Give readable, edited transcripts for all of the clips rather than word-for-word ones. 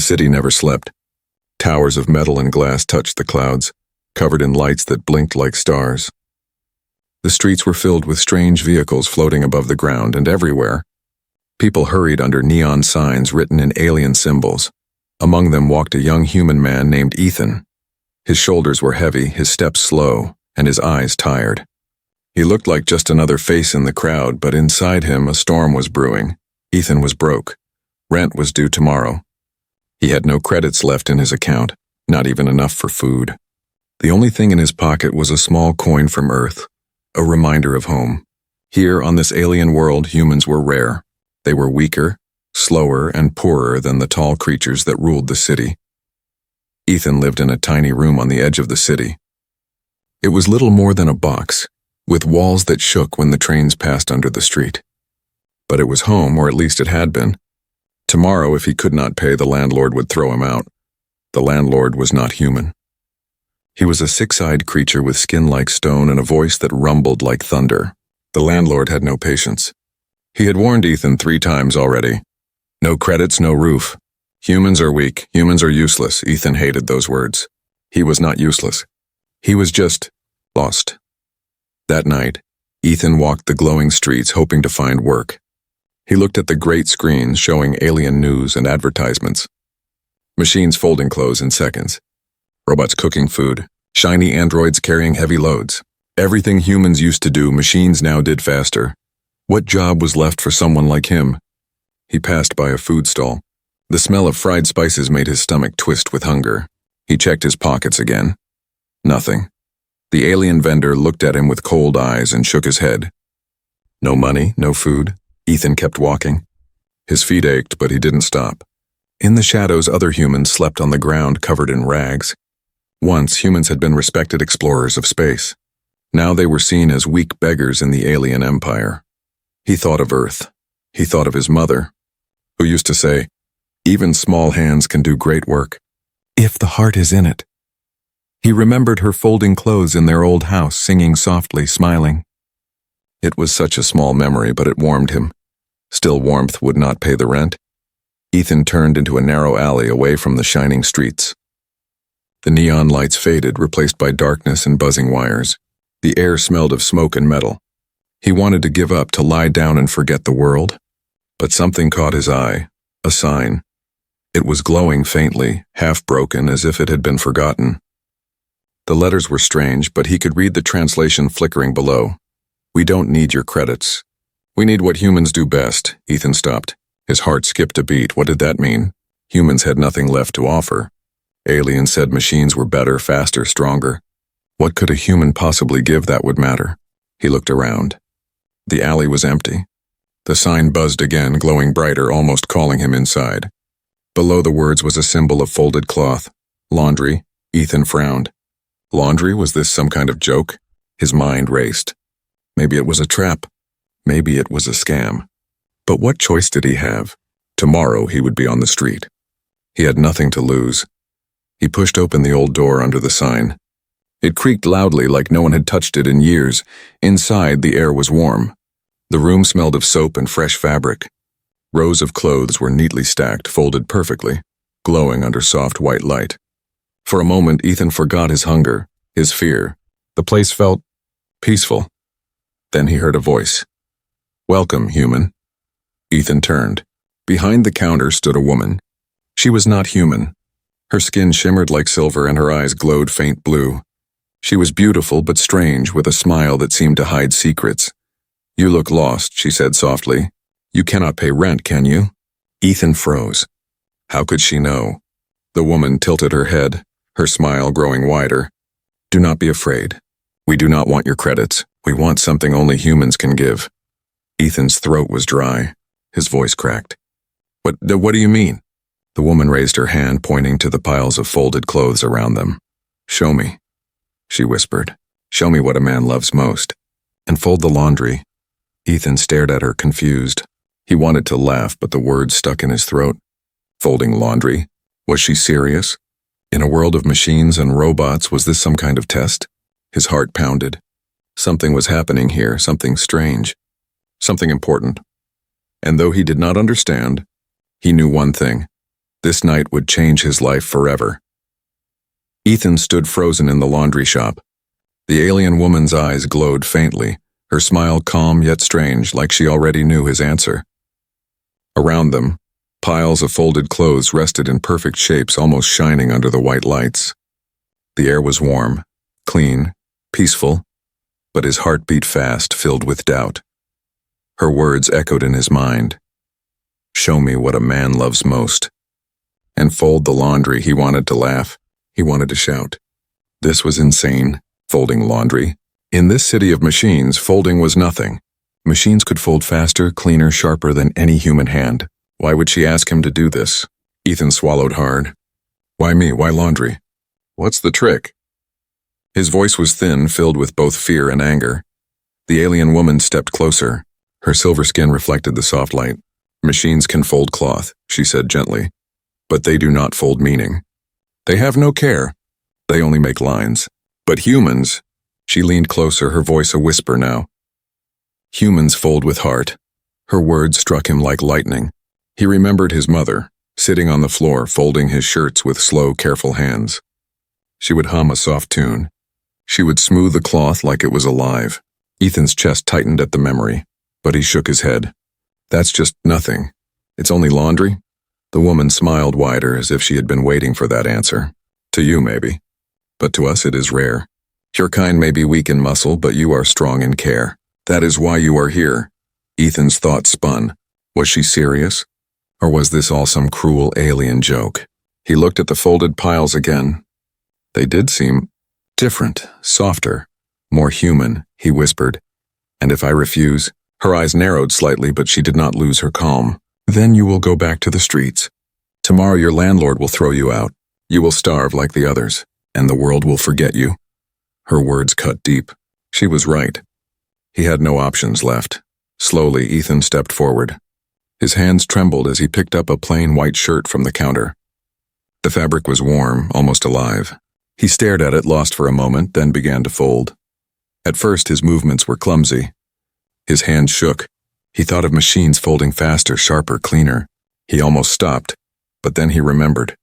city never slept. Towers of metal and glass touched the clouds, covered in lights that blinked like stars. The streets were filled with strange vehicles floating above the ground, and everywhere, people hurried under neon signs written in alien symbols. Among them walked a young human man named Ethan. His shoulders were heavy, his steps slow, and his eyes tired. He looked like just another face in the crowd, but inside him a storm was brewing. Ethan was broke. Rent was due tomorrow. He had no credits left in his account, not even enough for food. The only thing in his pocket was a small coin from Earth, a reminder of home. Here on this alien world, humans were rare. They were weaker, slower, and poorer than the tall creatures that ruled the city. Ethan lived in a tiny room on the edge of the city. It was little more than a box, with walls that shook when the trains passed under the street. But it was home, or at least it had been. Tomorrow, if he could not pay, the landlord would throw him out. The landlord was not human. He was a six-eyed creature with skin like stone and a voice that rumbled like thunder. The landlord had no patience. He had warned Ethan 3 times already. No credits, no roof. Humans are weak, humans are useless. Ethan hated those words. He was not useless. He was just lost. That night, Ethan walked the glowing streets hoping to find work. He looked at the great screens showing alien news and advertisements. Machines folding clothes in seconds. Robots cooking food. Shiny androids carrying heavy loads. Everything humans used to do, machines now did faster. What job was left for someone like him? He passed by a food stall. The smell of fried spices made his stomach twist with hunger. He checked his pockets again. Nothing. The alien vendor looked at him with cold eyes and shook his head. No money, no food. Ethan kept walking. His feet ached, but he didn't stop. In the shadows, other humans slept on the ground covered in rags. Once, humans had been respected explorers of space. Now they were seen as weak beggars in the alien empire. He thought of Earth. He thought of his mother, who used to say, "Even small hands can do great work, if the heart is in it." He remembered her folding clothes in their old house, singing softly, smiling. It was such a small memory, but it warmed him. Still, warmth would not pay the rent. Ethan turned into a narrow alley away from the shining streets. The neon lights faded, replaced by darkness and buzzing wires. The air smelled of smoke and metal. He wanted to give up, to lie down and forget the world. But something caught his eye, a sign. It was glowing faintly, half broken, as if it had been forgotten. The letters were strange, but he could read the translation flickering below. "We don't need your credits. We need what humans do best." Ethan stopped. His heart skipped a beat. What did that mean? Humans had nothing left to offer. Aliens said machines were better, faster, stronger. What could a human possibly give that would matter? He looked around. The alley was empty. The sign buzzed again, glowing brighter, almost calling him inside. Below the words was a symbol of folded cloth. Laundry. Ethan frowned. Laundry? Was this some kind of joke? His mind raced. Maybe it was a trap. Maybe it was a scam. But what choice did he have? Tomorrow he would be on the street. He had nothing to lose. He pushed open the old door under the sign. It creaked loudly like no one had touched it in years. Inside, the air was warm. The room smelled of soap and fresh fabric. Rows of clothes were neatly stacked, folded perfectly, glowing under soft white light. For a moment, Ethan forgot his hunger, his fear. The place felt peaceful. Then he heard a voice. "Welcome, human." Ethan turned. Behind the counter stood a woman. She was not human. Her skin shimmered like silver and her eyes glowed faint blue. She was beautiful but strange, with a smile that seemed to hide secrets. "You look lost," she said softly. "You cannot pay rent, can you?" Ethan froze. How could she know? The woman tilted her head, her smile growing wider. "Do not be afraid. We do not want your credits. We want something only humans can give." Ethan's throat was dry. His voice cracked. What do you mean?" The woman raised her hand, pointing to the piles of folded clothes around them. "Show me," she whispered. "Show me what a man loves most. And fold the laundry." Ethan stared at her, confused. He wanted to laugh, but the words stuck in his throat. Folding laundry? Was she serious? In a world of machines and robots, was this some kind of test? His heart pounded. Something was happening here, something strange, something important. And though he did not understand, he knew one thing. This night would change his life forever. Ethan stood frozen in the laundry shop. The alien woman's eyes glowed faintly, her smile calm yet strange, like she already knew his answer. Around them, piles of folded clothes rested in perfect shapes, almost shining under the white lights. The air was warm, clean, peaceful, but his heart beat fast, filled with doubt. Her words echoed in his mind. Show me what a man loves most. And fold the laundry. He wanted to laugh. He wanted to shout. This was insane, folding laundry. In this city of machines, folding was nothing. Machines could fold faster, cleaner, sharper than any human hand. Why would she ask him to do this? Ethan swallowed hard. Why me? Why laundry? What's the trick? His voice was thin, filled with both fear and anger. The alien woman stepped closer. Her silver skin reflected the soft light. Machines can fold cloth, she said gently, but they do not fold meaning. They have no care. They only make lines. But humans, she leaned closer, her voice a whisper now. Humans fold with heart. Her words struck him like lightning. He remembered his mother, sitting on the floor, folding his shirts with slow, careful hands. She would hum a soft tune. She would smooth the cloth like it was alive. Ethan's chest tightened at the memory, but he shook his head. That's just nothing. It's only laundry? The woman smiled wider, as if she had been waiting for that answer. To you, maybe. But to us it is rare. Your kind may be weak in muscle, but you are strong in care. That is why you are here. Ethan's thoughts spun. Was she serious? Or was this all some cruel alien joke? He looked at the folded piles again. They did seem different, softer, more human, he whispered. And if I refuse? Her eyes narrowed slightly, but she did not lose her calm. Then you will go back to the streets. Tomorrow your landlord will throw you out. You will starve like the others, and the world will forget you. Her words cut deep. She was right. He had no options left. Slowly, Ethan stepped forward. His hands trembled as he picked up a plain white shirt from the counter. The fabric was warm, almost alive. He stared at it, lost for a moment, then began to fold. At first, his movements were clumsy. His hands shook. He thought of machines folding faster, sharper, cleaner. He almost stopped, but then he remembered.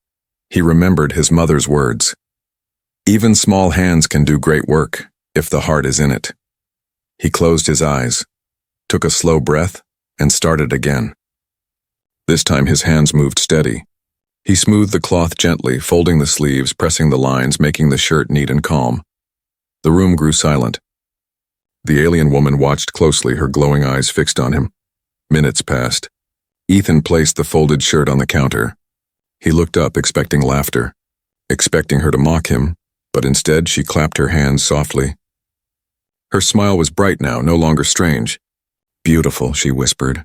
He remembered his mother's words. Even small hands can do great work, if the heart is in it. He closed his eyes, took a slow breath, and started again. This time his hands moved steady. He smoothed the cloth gently, folding the sleeves, pressing the lines, making the shirt neat and calm. The room grew silent. The alien woman watched closely, her glowing eyes fixed on him. Minutes passed. Ethan placed the folded shirt on the counter. He looked up, expecting laughter, expecting her to mock him, but instead she clapped her hands softly. Her smile was bright now, no longer strange. Beautiful, she whispered.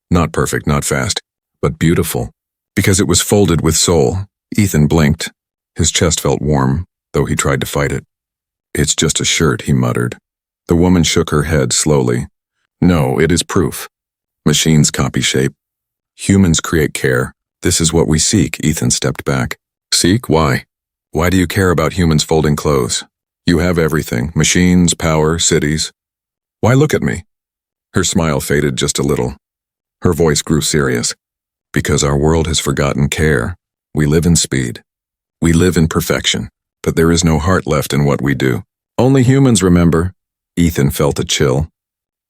Not perfect, not fast, but beautiful. Because it was folded with soul. Ethan blinked. His chest felt warm, though he tried to fight it. It's just a shirt, he muttered. The woman shook her head slowly. No, it is proof. Machines copy shape. Humans create care. This is what we seek. Ethan stepped back. Seek? Why? Why do you care about humans folding clothes? You have everything. Machines, power, cities. Why look at me? Her smile faded just a little. Her voice grew serious. Because our world has forgotten care. We live in speed. We live in perfection. But there is no heart left in what we do. Only humans remember. Ethan felt a chill.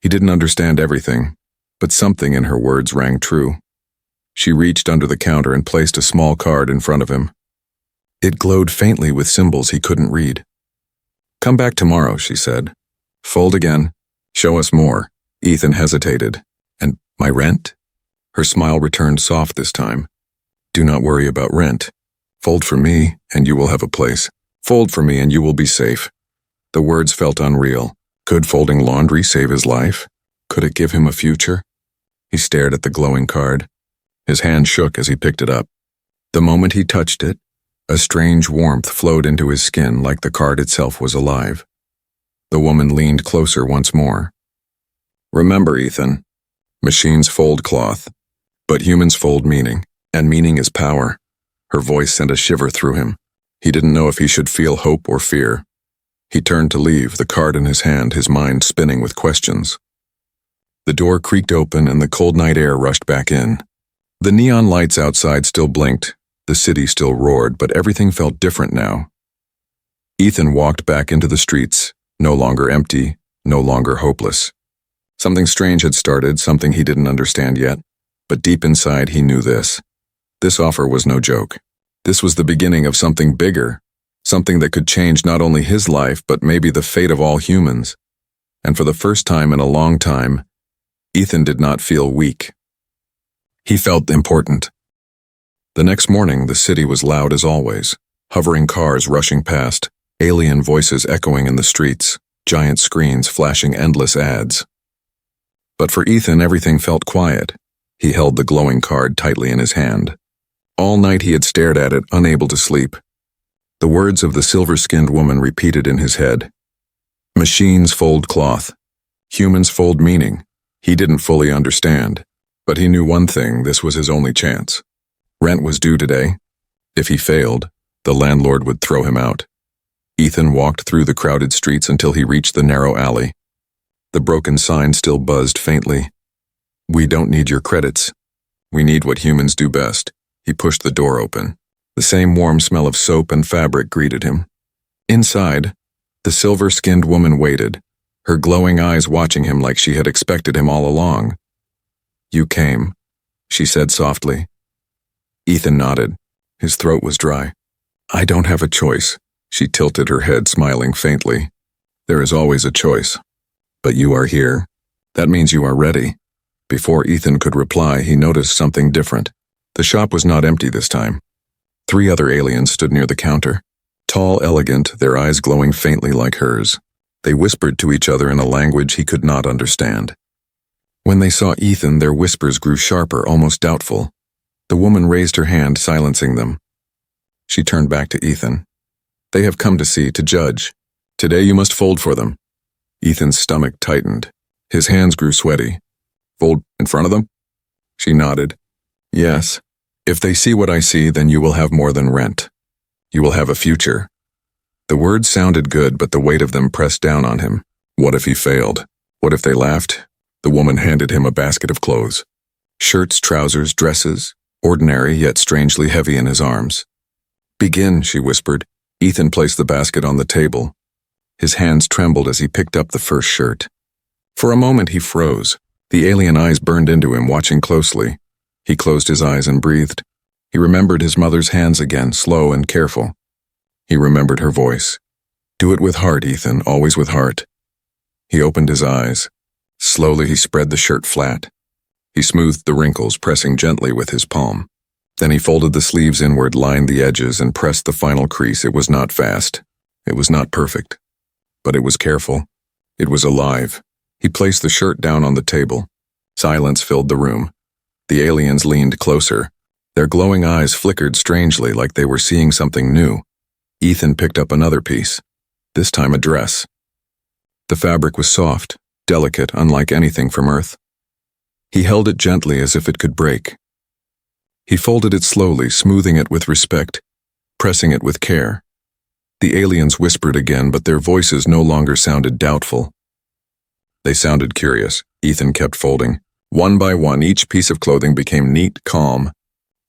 He didn't understand everything, but something in her words rang true. She reached under the counter and placed a small card in front of him. It glowed faintly with symbols he couldn't read. Come back tomorrow, she said. Fold again. Show us more. Ethan hesitated. And my rent? Her smile returned soft this time. Do not worry about rent. Fold for me, and you will have a place. Fold for me, and you will be safe. The words felt unreal. Could folding laundry save his life? Could it give him a future? He stared at the glowing card. His hand shook as he picked it up. The moment he touched it, a strange warmth flowed into his skin like the card itself was alive. The woman leaned closer once more. Remember, Ethan, machines fold cloth, but humans fold meaning, and meaning is power. Her voice sent a shiver through him. He didn't know if he should feel hope or fear. He turned to leave, the card in his hand, his mind spinning with questions. The door creaked open and the cold night air rushed back in. The neon lights outside still blinked, The city still roared, but everything felt different now. Ethan walked back into the streets, no longer empty, no longer hopeless. Something strange had started, something he didn't understand yet, but deep inside he knew this. This offer was no joke. This was the beginning of something bigger, something that could change not only his life, but maybe the fate of all humans. And for the first time in a long time, Ethan did not feel weak. He felt important. The next morning, the city was loud as always. Hovering cars rushing past, alien voices echoing in the streets, giant screens flashing endless ads. But for Ethan, everything felt quiet. He held the glowing card tightly in his hand. All night he had stared at it, unable to sleep. The words of the silver-skinned woman repeated in his head. Machines fold cloth. Humans fold meaning. He didn't fully understand, but he knew one thing: this was his only chance. Rent was due today. If he failed, the landlord would throw him out. Ethan walked through the crowded streets until he reached the narrow alley. The broken sign still buzzed faintly. We don't need your credits. We need what humans do best. He pushed the door open. The same warm smell of soap and fabric greeted him. Inside, the silver-skinned woman waited, her glowing eyes watching him like she had expected him all along. You came, she said softly. Ethan nodded. His throat was dry. I don't have a choice. She tilted her head, smiling faintly. There is always a choice. But you are here. That means you are ready. Before Ethan could reply, he noticed something different. The shop was not empty this time. 3 other aliens stood near the counter. Tall, elegant, their eyes glowing faintly like hers. They whispered to each other in a language he could not understand. When they saw Ethan, their whispers grew sharper, almost doubtful. The woman raised her hand, silencing them. She turned back to Ethan. They have come to see, to judge. Today you must fold for them. Ethan's stomach tightened. His hands grew sweaty. Fold in front of them? She nodded. Yes. If they see what I see, then you will have more than rent. You will have a future. The words sounded good, but the weight of them pressed down on him. What if he failed? What if they laughed? The woman handed him a basket of clothes. Shirts, trousers, dresses, ordinary yet strangely heavy in his arms. Begin, she whispered. Ethan placed the basket on the table. His hands trembled as he picked up the first shirt. For a moment he froze. The alien eyes burned into him, watching closely. He closed his eyes and breathed. He remembered his mother's hands again, slow and careful. He remembered her voice. Do it with heart, Ethan, always with heart. He opened his eyes. Slowly he spread the shirt flat. He smoothed the wrinkles, pressing gently with his palm. Then he folded the sleeves inward, lined the edges, and pressed the final crease. It was not fast. It was not perfect. But it was careful. It was alive. He placed the shirt down on the table. Silence filled the room. The aliens leaned closer. Their glowing eyes flickered strangely, like they were seeing something new. Ethan picked up another piece. This time a dress. The fabric was soft, delicate, unlike anything from Earth. He held it gently as if it could break. He folded it slowly, smoothing it with respect, pressing it with care. The aliens whispered again, but their voices no longer sounded doubtful. They sounded curious. Ethan kept folding. One by one, each piece of clothing became neat, calm,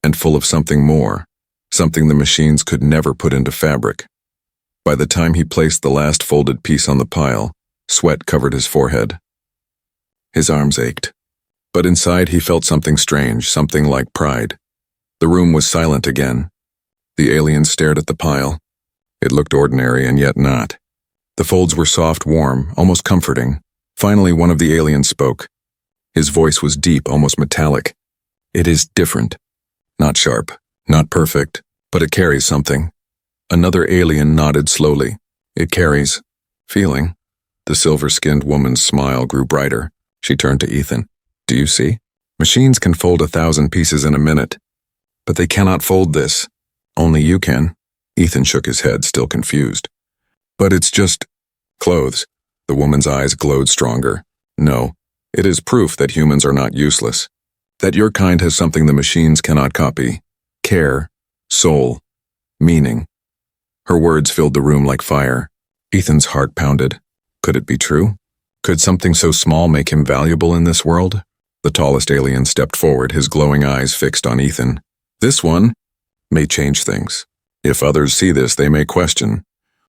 and full of something more, something the machines could never put into fabric. By the time he placed the last folded piece on the pile, sweat covered his forehead. His arms ached. But inside he felt something strange, something like pride. The room was silent again. The aliens stared at the pile. It looked ordinary and yet not. The folds were soft, warm, almost comforting. Finally, one of the aliens spoke. His voice was deep, almost metallic. It is different. Not sharp, not perfect, but it carries something. Another alien nodded slowly. It carries feeling. The silver-skinned woman's smile grew brighter. She turned to Ethan. Do you see? Machines can fold 1,000 pieces in a minute, but they cannot fold this. Only you can. Ethan shook his head, still confused. But it's just clothes. The woman's eyes glowed stronger. No, it is proof that humans are not useless. That your kind has something the machines cannot copy. Care, soul, meaning. Her words filled the room like fire. Ethan's heart pounded. Could it be true? Could something so small make him valuable in this world? The tallest alien stepped forward, his glowing eyes fixed on Ethan. This one, may change things. If others see this, they may question.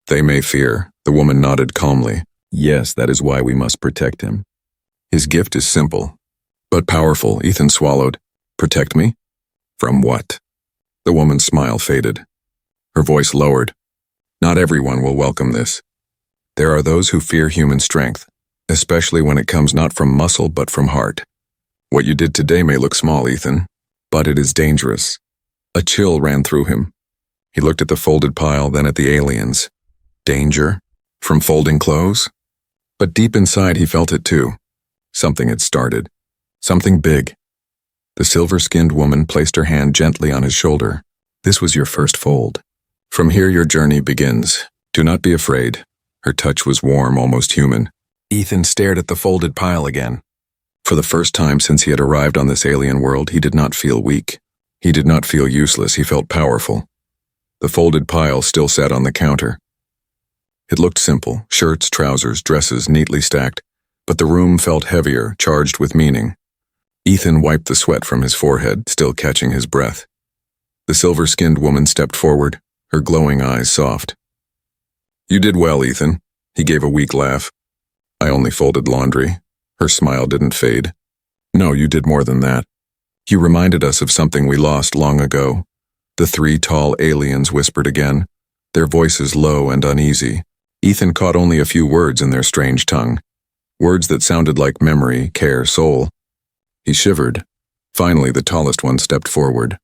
They may fear. The woman nodded calmly. Yes, that is why we must protect him. His gift is simple, but powerful. Ethan swallowed. Protect me? From what? The woman's smile faded. Her voice lowered. Not everyone will welcome this. There are those who fear human strength, especially when it comes not from muscle but from heart. What you did today may look small, Ethan, but it is dangerous. A chill ran through him. He looked at the folded pile, then at the aliens. Danger? From folding clothes? But deep inside he felt it too. Something had started. Something big. The silver-skinned woman placed her hand gently on his shoulder. This was your first fold. From here your journey begins. Do not be afraid. Her touch was warm, almost human. Ethan stared at the folded pile again. For the first time since he had arrived on this alien world, he did not feel weak. He did not feel useless. He felt powerful. The folded pile still sat on the counter. It looked simple, shirts, trousers, dresses neatly stacked, but the room felt heavier, charged with meaning. Ethan wiped the sweat from his forehead, still catching his breath. The silver-skinned woman stepped forward, her glowing eyes soft. You did well, Ethan. He gave a weak laugh. I only folded laundry. Her smile didn't fade. No, you did more than that. You reminded us of something we lost long ago. The three tall aliens whispered again, their voices low and uneasy. Ethan caught only a few words in their strange tongue, words that sounded like memory, care, soul. He shivered. Finally, the tallest one stepped forward.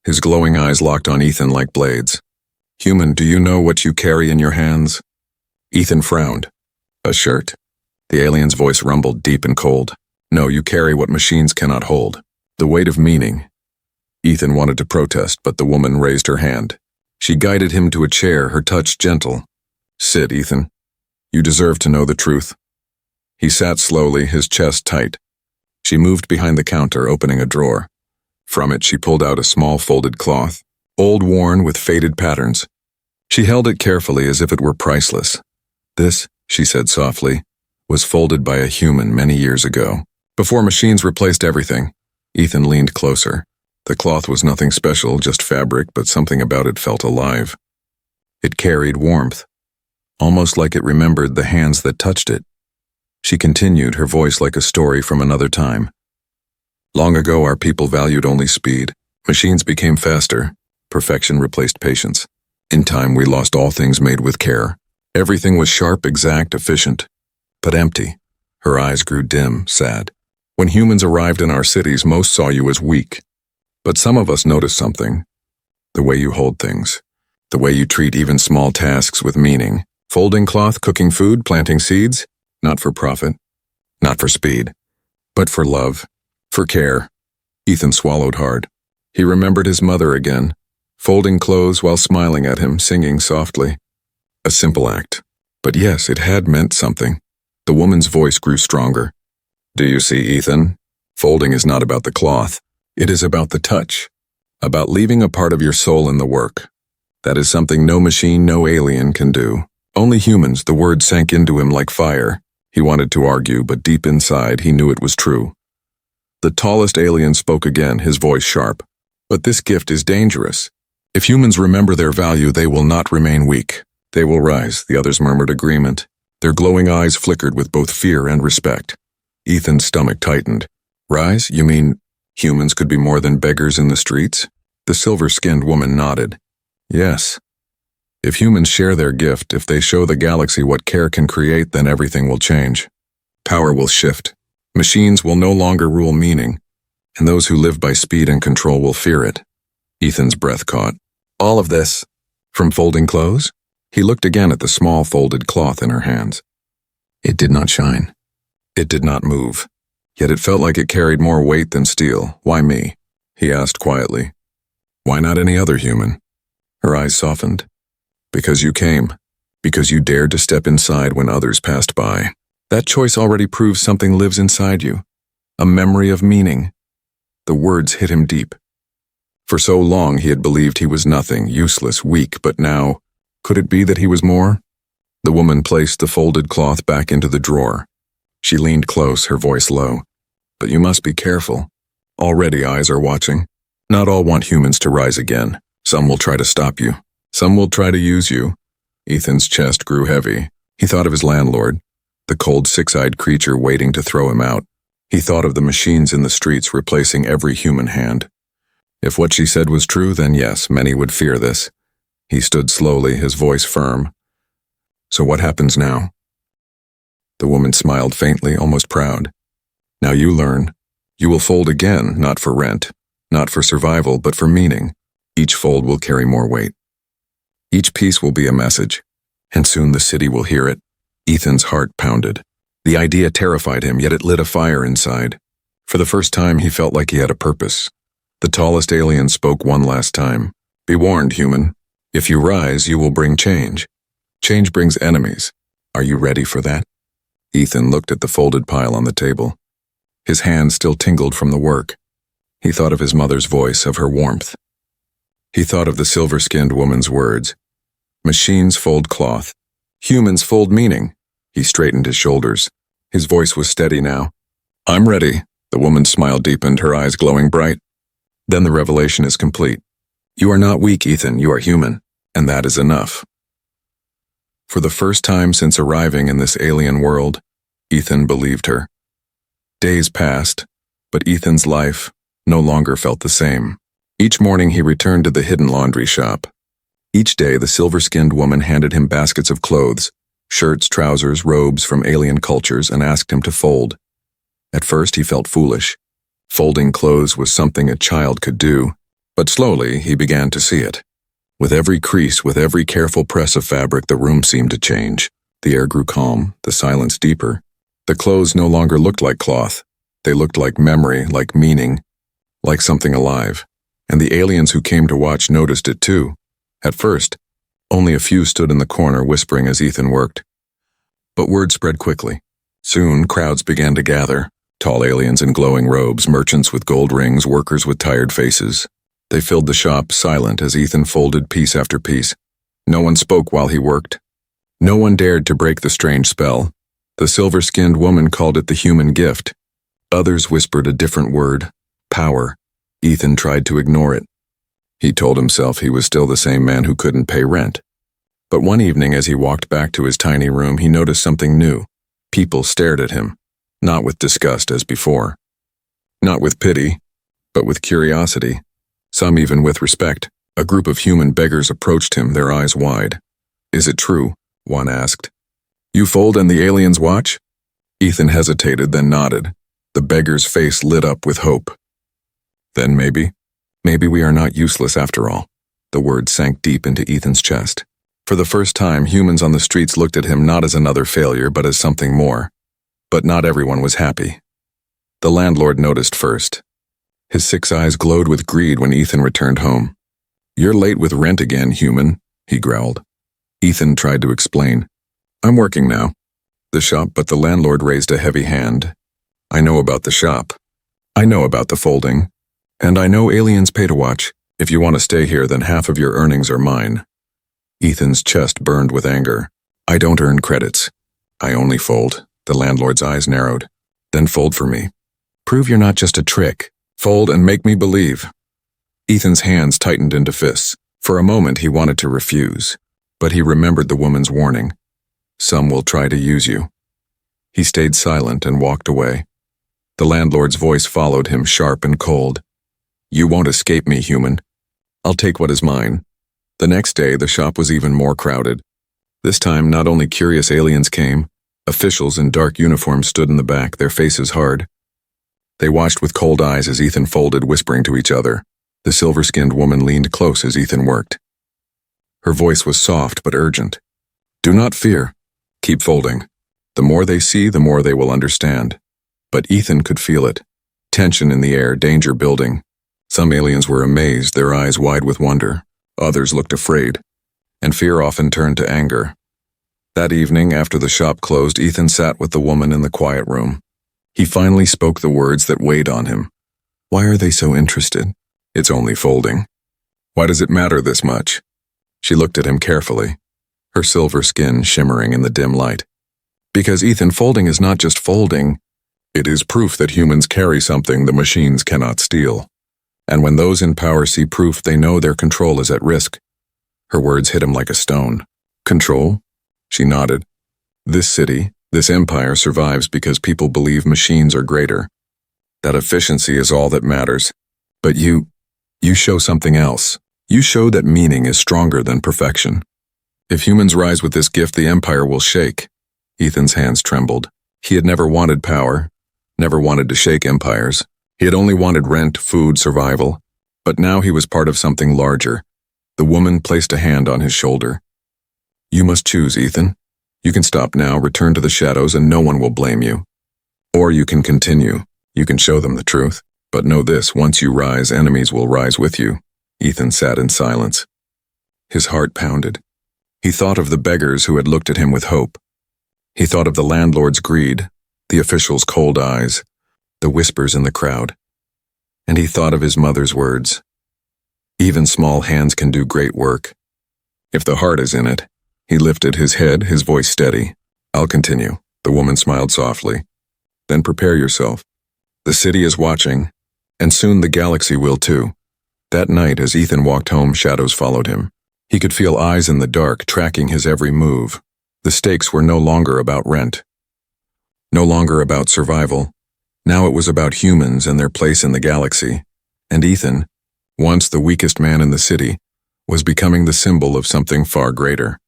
His glowing eyes locked on Ethan like blades. Human, do you know what you carry in your hands? Ethan frowned. A shirt? The alien's voice rumbled deep and cold. No, you carry what machines cannot hold. The weight of meaning. Ethan wanted to protest, but the woman raised her hand. She guided him to a chair, her touch gentle. Sit, Ethan. You deserve to know the truth. He sat slowly, his chest tight. She moved behind the counter, opening a drawer. From it, she pulled out a small folded cloth, old worn with faded patterns. She held it carefully as if it were priceless. This, she said softly, was folded by a human many years ago. Before machines replaced everything. Ethan leaned closer. The cloth was nothing special, just fabric, but something about it felt alive. It carried warmth, almost like it remembered the hands that touched it. She continued, her voice like a story from another time. Long ago, our people valued only speed. Machines became faster. Perfection replaced patience. In time, we lost all things made with care. Everything was sharp, exact, efficient, but empty. Her eyes grew dim, sad. When humans arrived in our cities, most saw you as weak. But some of us noticed something. The way you hold things. The way you treat even small tasks with meaning. Folding cloth, cooking food, planting seeds. Not for profit. Not for speed. But for love. For care. Ethan swallowed hard. He remembered his mother again. Folding clothes while smiling at him, singing softly. A simple act. But yes, it had meant something. The woman's voice grew stronger. Do you see, Ethan? Folding is not about the cloth. It is about the touch. About leaving a part of your soul in the work. That is something no machine, no alien can do. Only humans. The word sank into him like fire. He wanted to argue, but deep inside he knew it was true. The tallest alien spoke again, his voice sharp. But this gift is dangerous. If humans remember their value, they will not remain weak. They will rise, the others murmured agreement. Their glowing eyes flickered with both fear and respect. Ethan's stomach tightened. Rise? You mean humans could be more than beggars in the streets? The silver-skinned woman nodded. Yes. If humans share their gift, if they show the galaxy what care can create, then everything will change. Power will shift. Machines will no longer rule meaning, and those who live by speed and control will fear it. Ethan's breath caught. All of this, from folding clothes? He looked again at the small folded cloth in her hands. It did not shine. It did not move. Yet it felt like it carried more weight than steel. Why me? He asked quietly. Why not any other human? Her eyes softened. Because you came. Because you dared to step inside when others passed by. That choice already proves something lives inside you. A memory of meaning. The words hit him deep. For so long he had believed he was nothing, useless, weak, but now, could it be that he was more? The woman placed the folded cloth back into the drawer. She leaned close, her voice low. But you must be careful. Already eyes are watching. Not all want humans to rise again. Some will try to stop you. Some will try to use you. Ethan's chest grew heavy. He thought of his landlord, the cold, six-eyed creature waiting to throw him out. He thought of the machines in the streets replacing every human hand. If what she said was true, then yes, many would fear this. He stood slowly, his voice firm. So what happens now? The woman smiled faintly, almost proud. Now you learn. You will fold again, not for rent, not for survival, but for meaning. Each fold will carry more weight. Each piece will be a message, and soon the city will hear it. Ethan's heart pounded. The idea terrified him, yet it lit a fire inside. For the first time, he felt like he had a purpose. The tallest alien spoke one last time. Be warned, human. If you rise, you will bring change. Change brings enemies. Are you ready for that? Ethan looked at the folded pile on the table. His hands still tingled from the work. He thought of his mother's voice, of her warmth. He thought of the silver-skinned woman's words. Machines fold cloth. Humans fold meaning. He straightened his shoulders. His voice was steady now. I'm ready. The woman's smile deepened, her eyes glowing bright. Then the revelation is complete. You are not weak, Ethan. You are human. And that is enough. For the first time since arriving in this alien world, Ethan believed her. Days passed, but Ethan's life no longer felt the same. Each morning he returned to the hidden laundry shop. Each day the silver-skinned woman handed him baskets of clothes, shirts, trousers, robes from alien cultures, and asked him to fold. At first he felt foolish. Folding clothes was something a child could do, but slowly he began to see it. With every crease, with every careful press of fabric, the room seemed to change. The air grew calm, the silence deeper. The clothes no longer looked like cloth. They looked like memory, like meaning, like something alive. And the aliens who came to watch noticed it too. At first, only a few stood in the corner whispering as Ethan worked. But word spread quickly. Soon, crowds began to gather. Tall aliens in glowing robes, merchants with gold rings, workers with tired faces. They filled the shop, silent as Ethan folded piece after piece. No one spoke while he worked. No one dared to break the strange spell. The silver-skinned woman called it the human gift. Others whispered a different word, power. Ethan tried to ignore it. He told himself he was still the same man who couldn't pay rent. But one evening as he walked back to his tiny room, he noticed something new. People stared at him, not with disgust as before. Not with pity, but with curiosity. Some even with respect. A group of human beggars approached him, their eyes wide. Is it true? One asked. You fold and the aliens watch? Ethan hesitated, then nodded. The beggar's face lit up with hope. Then maybe we are not useless after all. The words sank deep into Ethan's chest. For the first time, humans on the streets looked at him not as another failure, but as something more. But not everyone was happy. The landlord noticed first. His 6 eyes glowed with greed when Ethan returned home. You're late with rent again, human, he growled. Ethan tried to explain. I'm working now. The shop, but the landlord raised a heavy hand. I know about the shop. I know about the folding. And I know aliens pay to watch. If you want to stay here, then half of your earnings are mine. Ethan's chest burned with anger. I don't earn credits. I only fold. The landlord's eyes narrowed. Then fold for me. Prove you're not just a trick. Fold and make me believe. Ethan's hands tightened into fists. For a moment he wanted to refuse, but he remembered the woman's warning. Some will try to use you. He stayed silent and walked away. The landlord's voice followed him, sharp and cold. You won't escape me, human. I'll take what is mine. The next day, the shop was even more crowded. This time, not only curious aliens came, officials in dark uniforms stood in the back, their faces hard. They watched with cold eyes as Ethan folded, whispering to each other. The silver-skinned woman leaned close as Ethan worked. Her voice was soft but urgent. Do not fear. Keep folding. The more they see, the more they will understand. But Ethan could feel it. Tension in the air, danger building. Some aliens were amazed, their eyes wide with wonder. Others looked afraid. And fear often turned to anger. That evening, after the shop closed, Ethan sat with the woman in the quiet room. He finally spoke the words that weighed on him. Why are they so interested? It's only folding. Why does it matter this much? She looked at him carefully, her silver skin shimmering in the dim light. Because, Ethan, folding is not just folding. It is proof that humans carry something the machines cannot steal. And when those in power see proof, they know their control is at risk. Her words hit him like a stone. Control? She nodded. This city, this empire survives because people believe machines are greater. That efficiency is all that matters. But you show something else. You show that meaning is stronger than perfection. If humans rise with this gift, the empire will shake. Ethan's hands trembled. He had never wanted power, never wanted to shake empires. He had only wanted rent, food, survival. But now he was part of something larger. The woman placed a hand on his shoulder. You must choose, Ethan. You can stop now, return to the shadows, and no one will blame you. Or you can continue. You can show them the truth. But know this, once you rise, enemies will rise with you. Ethan sat in silence. His heart pounded. He thought of the beggars who had looked at him with hope. He thought of the landlord's greed, the officials' cold eyes, the whispers in the crowd. And he thought of his mother's words. Even small hands can do great work. If the heart is in it. He lifted his head, his voice steady. I'll continue. The woman smiled softly. Then prepare yourself. The city is watching, and soon the galaxy will too. That night, as Ethan walked home, shadows followed him. He could feel eyes in the dark, tracking his every move. The stakes were no longer about rent. No longer about survival. Now it was about humans and their place in the galaxy. And Ethan, once the weakest man in the city, was becoming the symbol of something far greater.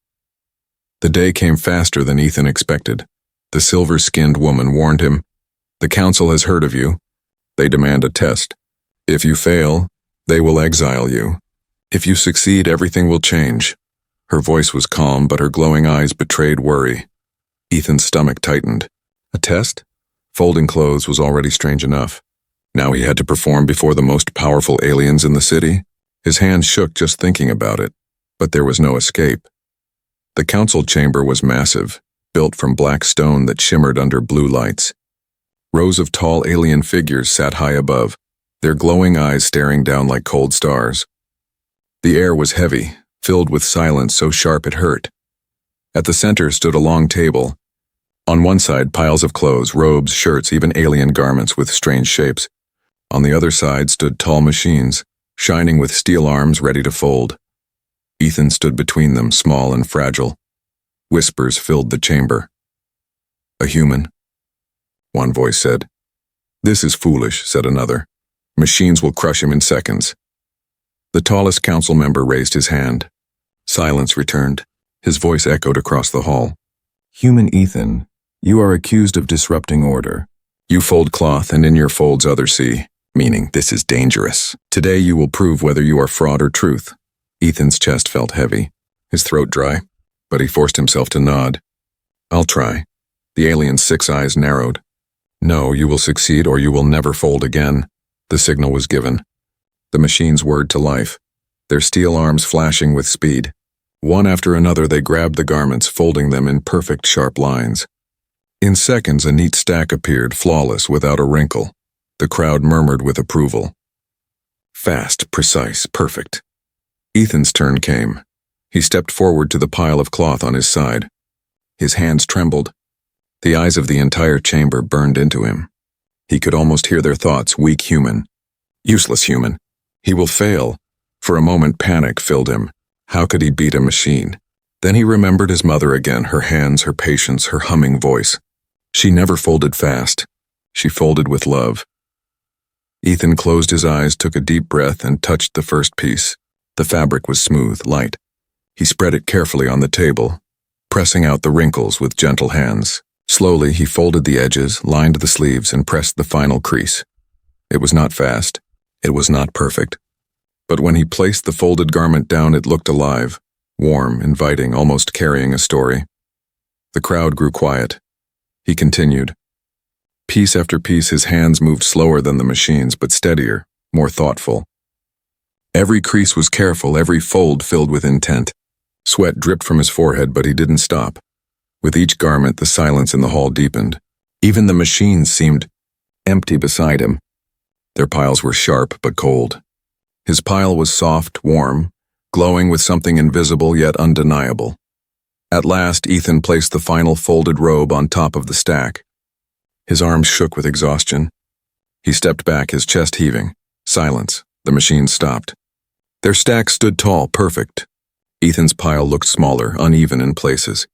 The day came faster than Ethan expected. The silver-skinned woman warned him, "The council has heard of you. They demand a test. If you fail, they will exile you. If you succeed, everything will change." Her voice was calm, but her glowing eyes betrayed worry. Ethan's stomach tightened. A test? Folding clothes was already strange enough. Now he had to perform before the most powerful aliens in the city. His hands shook just thinking about it, but there was no escape. The council chamber was massive, built from black stone that shimmered under blue lights. Rows of tall alien figures sat high above, their glowing eyes staring down like cold stars. The air was heavy, filled with silence so sharp it hurt. At the center stood a long table. On one side, piles of clothes, robes, shirts, even alien garments with strange shapes. On the other side stood tall machines, shining with steel arms ready to fold. Ethan stood between them, small and fragile. Whispers filled the chamber. "A human," one voice said. "This is foolish," said another. "Machines will crush him in seconds." The tallest council member raised his hand. Silence returned. His voice echoed across the hall. "Human Ethan, you are accused of disrupting order. You fold cloth, and in your folds others see, meaning this is dangerous. Today you will prove whether you are fraud or truth." Ethan's chest felt heavy, his throat dry, but he forced himself to nod. "I'll try." The alien's 6 eyes narrowed. "No, you will succeed or you will never fold again." The signal was given. The machines whirred to life, their steel arms flashing with speed. One after another they grabbed the garments, folding them in perfect sharp lines. In seconds a neat stack appeared, flawless, without a wrinkle. The crowd murmured with approval. Fast, precise, perfect. Ethan's turn came. He stepped forward to the pile of cloth on his side. His hands trembled. The eyes of the entire chamber burned into him. He could almost hear their thoughts, weak human. Useless human. He will fail. For a moment panic filled him. How could he beat a machine? Then he remembered his mother again, her hands, her patience, her humming voice. She never folded fast. She folded with love. Ethan closed his eyes, took a deep breath, and touched the first piece. The fabric was smooth, light. He spread it carefully on the table, pressing out the wrinkles with gentle hands. Slowly, he folded the edges, lined the sleeves, and pressed the final crease. It was not fast. It was not perfect. But when he placed the folded garment down, it looked alive, warm, inviting, almost carrying a story. The crowd grew quiet. He continued. Piece after piece, his hands moved slower than the machines, but steadier, more thoughtful. Every crease was careful, every fold filled with intent. Sweat dripped from his forehead, but he didn't stop. With each garment, the silence in the hall deepened. Even the machines seemed empty beside him. Their piles were sharp but cold. His pile was soft, warm, glowing with something invisible yet undeniable. At last, Ethan placed the final folded robe on top of the stack. His arms shook with exhaustion. He stepped back, his chest heaving. Silence. The machines stopped. Their stacks stood tall, perfect. Ethan's pile looked smaller, uneven in places.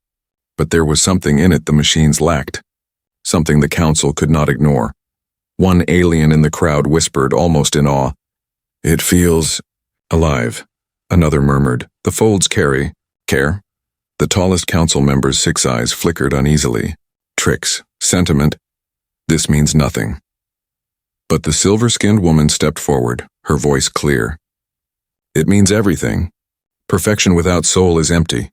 But there was something in it the machines lacked. Something the council could not ignore. One alien in the crowd whispered, almost in awe, "It feels alive." Another murmured, "The folds carry care." The tallest council member's 6 eyes flickered uneasily. Tricks, sentiment, this means nothing. But the silver-skinned woman stepped forward, her voice clear. "It means everything. Perfection without soul is empty.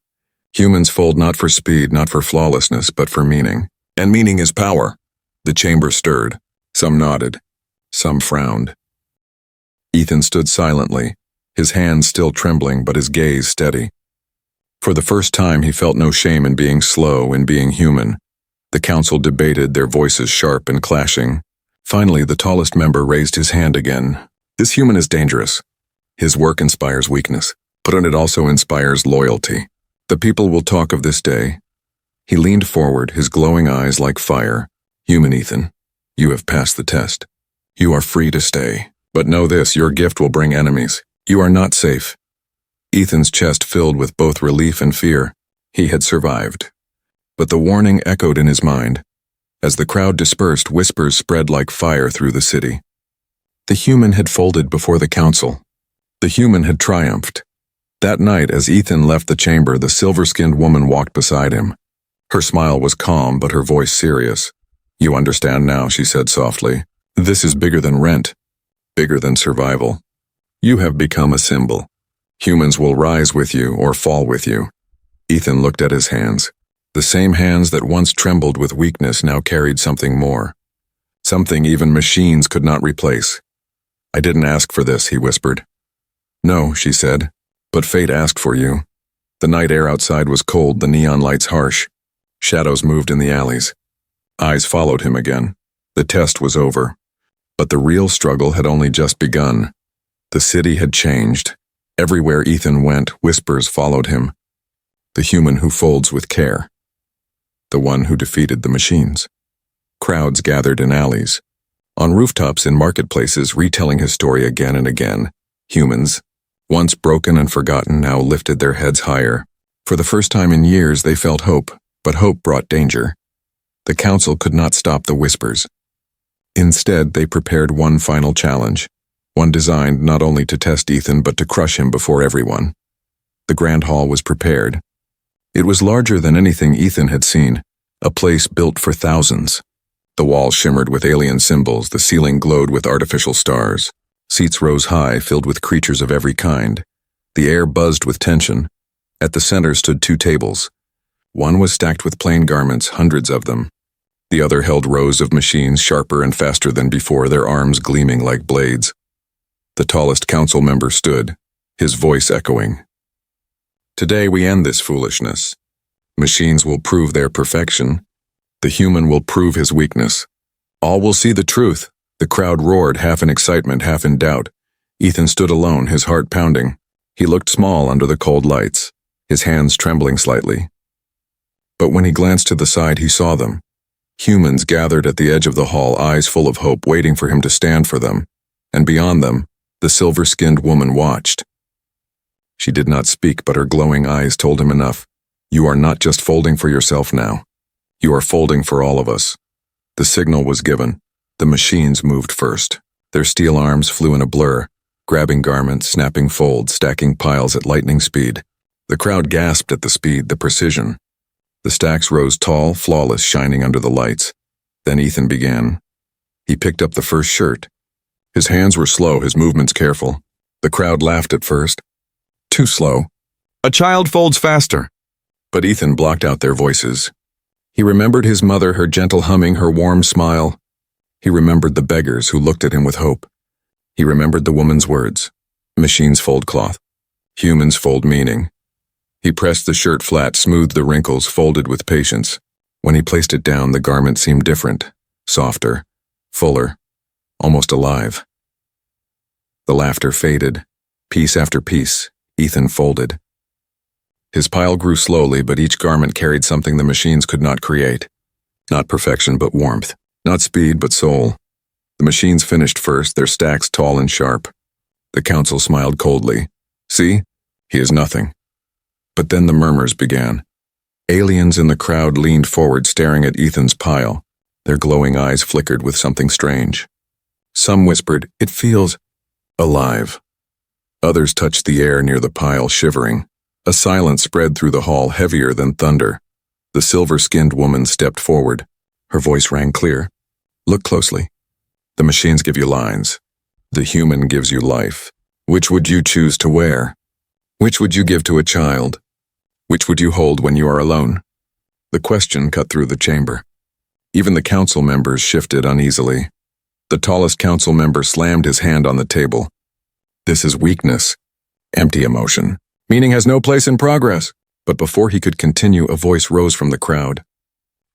Humans fold not for speed, not for flawlessness, but for meaning. And meaning is power." The chamber stirred. Some nodded. Some frowned. Ethan stood silently, his hands still trembling but his gaze steady. For the first time he felt no shame in being slow, in being human. The council debated, their voices sharp and clashing. Finally, the tallest member raised his hand again. "This human is dangerous. His work inspires weakness, but it also inspires loyalty. The people will talk of this day." He leaned forward, his glowing eyes like fire. "Human Ethan, you have passed the test. You are free to stay. But know this, your gift will bring enemies. You are not safe." Ethan's chest filled with both relief and fear. He had survived. But the warning echoed in his mind. As the crowd dispersed, whispers spread like fire through the city. The human had folded before the council. The human had triumphed. That night, as Ethan left the chamber, the silver-skinned woman walked beside him. Her smile was calm, but her voice serious. "You understand now," she said softly. "This is bigger than rent, bigger than survival. You have become a symbol. Humans will rise with you or fall with you." Ethan looked at his hands. The same hands that once trembled with weakness now carried something more. Something even machines could not replace. "I didn't ask for this," he whispered. "No," she said, "but fate asked for you." The night air outside was cold, the neon lights harsh. Shadows moved in the alleys. Eyes followed him again. The test was over. But the real struggle had only just begun. The city had changed. Everywhere Ethan went, whispers followed him. The human who folds with care. The one who defeated the machines. Crowds gathered in alleys. On rooftops in marketplaces, retelling his story again and again. Humans, once broken and forgotten, now lifted their heads higher. For the first time in years, they felt hope, but hope brought danger. The council could not stop the whispers. Instead, they prepared one final challenge. One designed not only to test Ethan, but to crush him before everyone. The grand hall was prepared. It was larger than anything Ethan had seen, a place built for thousands. The walls shimmered with alien symbols, the ceiling glowed with artificial stars. Seats rose high, filled with creatures of every kind. The air buzzed with tension. At the center stood 2 tables. One was stacked with plain garments, hundreds of them. The other held rows of machines sharper and faster than before, their arms gleaming like blades. The tallest council member stood, his voice echoing. "Today we end this foolishness. Machines will prove their perfection. The human will prove his weakness. All will see the truth." The crowd roared, half in excitement, half in doubt. Ethan stood alone, his heart pounding. He looked small under the cold lights, his hands trembling slightly. But when he glanced to the side, he saw them. Humans gathered at the edge of the hall, eyes full of hope, waiting for him to stand for them. And beyond them, the silver-skinned woman watched. She did not speak, but her glowing eyes told him enough. "You are not just folding for yourself now. You are folding for all of us." The signal was given. The machines moved first. Their steel arms flew in a blur, grabbing garments, snapping folds, stacking piles at lightning speed. The crowd gasped at the speed, the precision. The stacks rose tall, flawless, shining under the lights. Then Ethan began. He picked up the first shirt. His hands were slow, his movements careful. The crowd laughed at first. Too slow. "A child folds faster." But Ethan blocked out their voices. He remembered his mother, her gentle humming, her warm smile. He remembered the beggars who looked at him with hope. He remembered the woman's words. "Machines fold cloth. Humans fold meaning." He pressed the shirt flat, smoothed the wrinkles, folded with patience. When he placed it down, the garment seemed different, softer, fuller, almost alive. The laughter faded. Piece after piece, Ethan folded. His pile grew slowly, but each garment carried something the machines could not create. Not perfection, but warmth. Not speed, but soul. The machines finished first, their stacks tall and sharp. The council smiled coldly. See? He is nothing. But then the murmurs began. Aliens in the crowd leaned forward, staring at Ethan's pile. Their glowing eyes flickered with something strange. Some whispered, "It feels alive." Others touched the air near the pile, shivering. A silence spread through the hall, heavier than thunder. The silver-skinned woman stepped forward. Her voice rang clear. "Look closely. The machines give you lines. The human gives you life. Which would you choose to wear? Which would you give to a child? Which would you hold when you are alone?" The question cut through the chamber. Even the council members shifted uneasily. The tallest council member slammed his hand on the table. "This is weakness. Empty emotion. Meaning has no place in progress." But before he could continue, a voice rose from the crowd.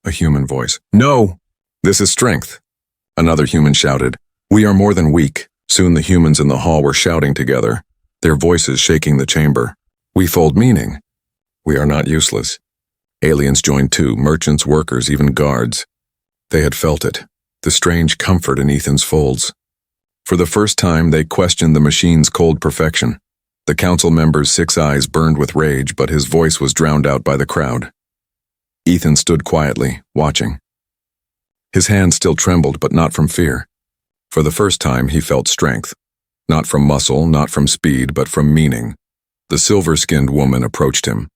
A human voice. "No! This is strength." Another human shouted. "We are more than weak." Soon the humans in the hall were shouting together, their voices shaking the chamber. "We fold meaning. We are not useless." Aliens joined too, merchants, workers, even guards. They had felt it, the strange comfort in Ethan's folds. For the first time, they questioned the machine's cold perfection. The council member's 6 eyes burned with rage, but his voice was drowned out by the crowd. Ethan stood quietly, watching. His hands still trembled, but not from fear. For the first time, he felt strength. Not from muscle, not from speed, but from meaning. The silver-skinned woman approached him.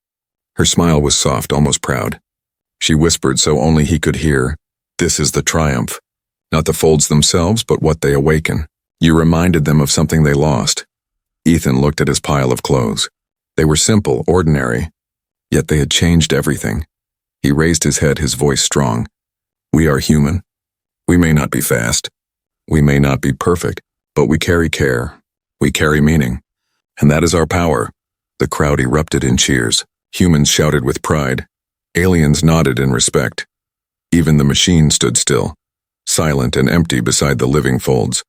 Her smile was soft, almost proud. She whispered so only he could hear, "This is the triumph. Not the folds themselves, but what they awaken. You reminded them of something they lost." Ethan looked at his pile of clothes. They were simple, ordinary, yet they had changed everything. He raised his head, his voice strong. "We are human. We may not be fast. We may not be perfect, but we carry care. We carry meaning. And that is our power." The crowd erupted in cheers. Humans shouted with pride. Aliens nodded in respect. Even the machine stood still, silent and empty beside the living folds.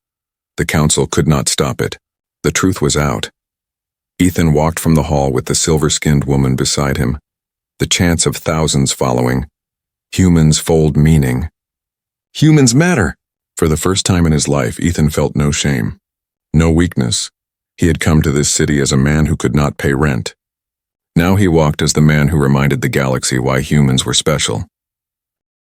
The council could not stop it. The truth was out. Ethan walked from the hall with the silver-skinned woman beside him, the chants of thousands following. Humans fold meaning. Humans matter! For the first time in his life, Ethan felt no shame, no weakness. He had come to this city as a man who could not pay rent. Now he walked as the man who reminded the galaxy why humans were special.